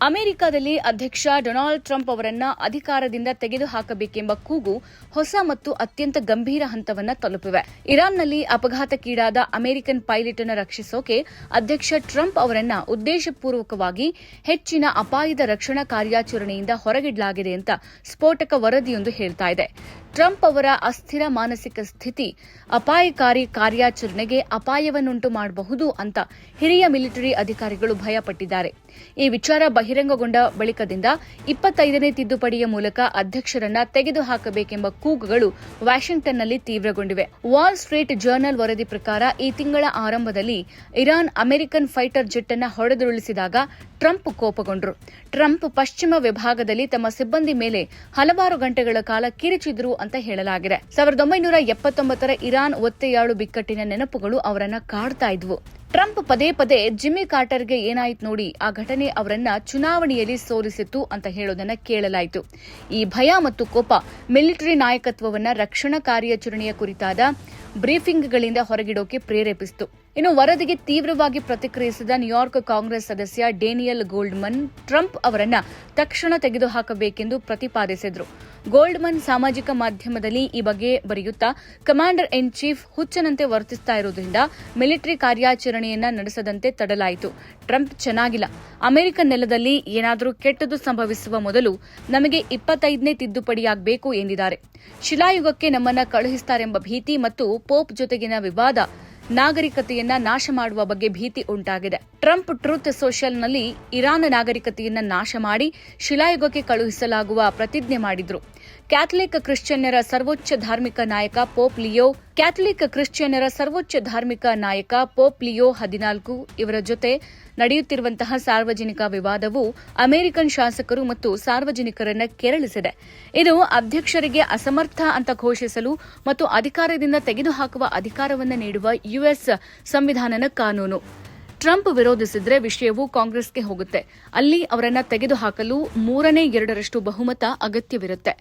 ಅಮೆರಿಕದಲ್ಲಿ ಅಧ್ಯಕ್ಷ Donald Trump ಅವರನ್ನ ಅಧಿಕಾರದಿಂದ ತೆಗೆದುಹಾಕಬೇಕೆಂಬ ಕೂಗು ಹೊಸ ಮತ್ತು ಅತ್ಯಂತ ಗಂಭೀರ ಹಂತವನ್ನು ತಲುಪಿವೆ. ಇರಾನ್ನಲ್ಲಿ ಅಪಘಾತಕ್ಕೀಡಾದ ಅಮೆರಿಕನ್ ಪೈಲಟ್ ಅನ್ನು ರಕ್ಷಿಸೋಕೆ ಅಧ್ಯಕ್ಷ ಟ್ರಂಪ್ ಅವರನ್ನ ಉದ್ದೇಶಪೂರ್ವಕವಾಗಿ ಹೆಚ್ಚಿನ ಅಪಾಯದ ರಕ್ಷಣಾ ಕಾರ್ಯಾಚರಣೆಯಿಂದ ಹೊರಗಿಡಲಾಗಿದೆ ಅಂತ ಸ್ಫೋಟಕ ವರದಿಯೊಂದು ಹೇಳ್ತಾ ಇದೆ. ಟ್ರಂಪ್ ಅವರ ಅಸ್ಥಿರ ಮಾನಸಿಕ ಸ್ಥಿತಿ ಅಪಾಯಕಾರಿ ಕಾರ್ಯಾಚರಣೆಗೆ ಅಪಾಯವನ್ನುಂಟು ಮಾಡಬಹುದು ಅಂತ ಹಿರಿಯ ಮಿಲಿಟರಿ ಅಧಿಕಾರಿಗಳು ಭಯಪಟ್ಟಿದ್ದಾರೆ. ಈ ವಿಚಾರ ಬಹಿರಂಗಗೊಂಡ ಬಳಿಕದಿಂದ 25ನೇ ತಿದ್ದುಪಡಿಯ ಮೂಲಕ ಅಧ್ಯಕ್ಷರನ್ನ ತೆಗೆದುಹಾಕಬೇಕೆಂಬ ಕೂಗುಗಳು ವಾಷಿಂಗ್ಟನ್ನಲ್ಲಿ ತೀವ್ರಗೊಂಡಿವೆ. ವಾಲ್ ಸ್ಟ್ರೀಟ್ ಜರ್ನಲ್ ವರದಿ ಪ್ರಕಾರ ಈ ತಿಂಗಳ ಆರಂಭದಲ್ಲಿ ಇರಾನ್ ಅಮೆರಿಕನ್ ಫೈಟರ್ ಜೆಟ್ ಅನ್ನು ಹೊಡೆದುರುಳಿಸಿದಾಗ ಟ್ರಂಪ್ ಕೋಪಗೊಂಡರು. ಟ್ರಂಪ್ ಪಶ್ಚಿಮ ವಿಭಾಗದಲ್ಲಿ ತಮ್ಮ ಸಿಬ್ಬಂದಿ ಮೇಲೆ ಹಲವಾರು ಗಂಟೆಗಳ ಕಾಲ ಕಿರಿಚಿದ್ರು ಅಂತ ಹೇಳಲಾಗಿದೆ. 1979ರ ಇರಾನ್ ಒತ್ತೆಯಾಳು ಬಿಕ್ಕಟ್ಟಿನ ನೆನಪುಗಳು ಅವರನ್ನ ಕಾಡ್ತಾ ಇದ್ವು. ಟ್ರಂಪ್ ಪದೇ ಪದೇ ಜಿಮ್ಮಿ ಕಾರ್ಟರ್ಗೆ ಏನಾಯ್ತು ನೋಡಿ, ಆ ಘಟನೆ ಅವರನ್ನ ಚುನಾವಣೆಯಲ್ಲಿ ಸೋಲಿಸಿತು ಅಂತ ಹೇಳೋದನ್ನ ಕೇಳಲಾಯಿತು. ಈ ಭಯ ಮತ್ತು ಕೋಪ ಮಿಲಿಟರಿ ನಾಯಕತ್ವವನ್ನ ರಕ್ಷಣಾ ಕಾರ್ಯಾಚರಣೆಯ ಕುರಿತಾದ ಬ್ರೀಫಿಂಗ್ಗಳಿಂದ ಹೊರಗಿಡೋಕೆ ಪ್ರೇರೇಪಿಸಿತು. ಇನ್ನು ವರದಿಗೆ ತೀವ್ರವಾಗಿ ಪ್ರತಿಕ್ರಿಯಿಸಿದ ನ್ಯೂಯಾರ್ಕ್ ಕಾಂಗ್ರೆಸ್ ಸದಸ್ಯ ಡೇನಿಯಲ್ ಗೋಲ್ಡ್ಮನ್ ಟ್ರಂಪ್ ಅವರನ್ನ ತಕ್ಷಣ ತೆಗೆದುಹಾಕಬೇಕೆಂದು ಪ್ರತಿಪಾದಿಸಿದರು. ಗೋಲ್ಡ್ಮನ್ ಸಾಮಾಜಿಕ ಮಾಧ್ಯಮದಲ್ಲಿ ಈ ಬಗ್ಗೆ ಬರೆಯುತ್ತಾ, ಕಮಾಂಡರ್ ಇನ್ ಚೀಫ್ ಹುಚ್ಚನಂತೆ ವರ್ತಿಸ್ತಾ ಇರುವುದರಿಂದ ಮಿಲಿಟರಿ ಕಾರ್ಯಾಚರಣೆಯನ್ನ ನಡೆಸದಂತೆ ತಡಲಾಯಿತು. ಟ್ರಂಪ್ ಚೆನ್ನಾಗಿಲ್ಲ. ಅಮೆರಿಕ ನೆಲದಲ್ಲಿ ಏನಾದರೂ ಕೆಟ್ಟದ್ದು ಸಂಭವಿಸುವ ಮೊದಲು ನಮಗೆ 25ನೇ ತಿದ್ದುಪಡಿಯಾಗಬೇಕು ಎಂದಿದ್ದಾರೆ. ಶಿಲಾಯುಗಕ್ಕೆ ನಮ್ಮನ್ನ ಕಳುಹಿಸುತ್ತಾರೆಂಬ ಭೀತಿ ಮತ್ತು ಪೋಪ್ ಜೊತೆಗಿನ ವಿವಾದ ನಾಗರಿಕತೆಯನ್ನ ನಾಶ ಮಾಡುವ ಬಗ್ಗೆ ಭೀತಿ ಉಂಟಾಗಿದೆ. ಟ್ರಂಪ್ ಟ್ರೂತ್ ಸೋಷಿಯಲ್ನಲ್ಲಿ ಇರಾನ್ ನಾಗರಿಕತೆಯನ್ನ ನಾಶ ಮಾಡಿ ಶಿಲಾಯುಗಕ್ಕೆ ಕಳುಹಿಸಲಾಗುವ ಪ್ರತಿಜ್ಞೆ ಮಾಡಿದ್ರು. ಕ್ಯಾಥಲಿಕ್ ಕ್ರಿಶ್ಚಿಯನ್ನರ ಸರ್ವೋಚ್ಚ ಧಾರ್ಮಿಕ ನಾಯಕ ಪೋಪ್ ಲಿಯೋ 14 ಇವರ ಜೊತೆ ನಡೆಯುತ್ತಿರುವಂತಹ ಸಾರ್ವಜನಿಕ ವಿವಾದವು ಅಮೆರಿಕನ್ ಶಾಸಕರು ಮತ್ತು ಸಾರ್ವಜನಿಕರನ್ನ ಕೆರಳಿಸಿದೆ. ಇದು ಅಧ್ಯಕ್ಷರಿಗೆ ಅಸಮರ್ಥ ಅಂತ ಘೋಷಿಸಲು ಮತ್ತು ಅಧಿಕಾರದಿಂದ ತೆಗೆದುಹಾಕುವ ಅಧಿಕಾರವನ್ನು ನೀಡುವ ಯುಎಸ್ ಸಂವಿಧಾನದ ಕಾನೂನು. ಟ್ರಂಪ್ ವಿರೋಧಿಸಿದ್ರೆ ವಿಷಯವು ಕಾಂಗ್ರೆಸ್ಗೆ ಹೋಗುತ್ತೆ. ಅಲ್ಲಿ ಅವರನ್ನ ತೆಗೆದುಹಾಕಲು 3/2 ಬಹುಮತ ಅಗತ್ಯವಿರುತ್ತೆ.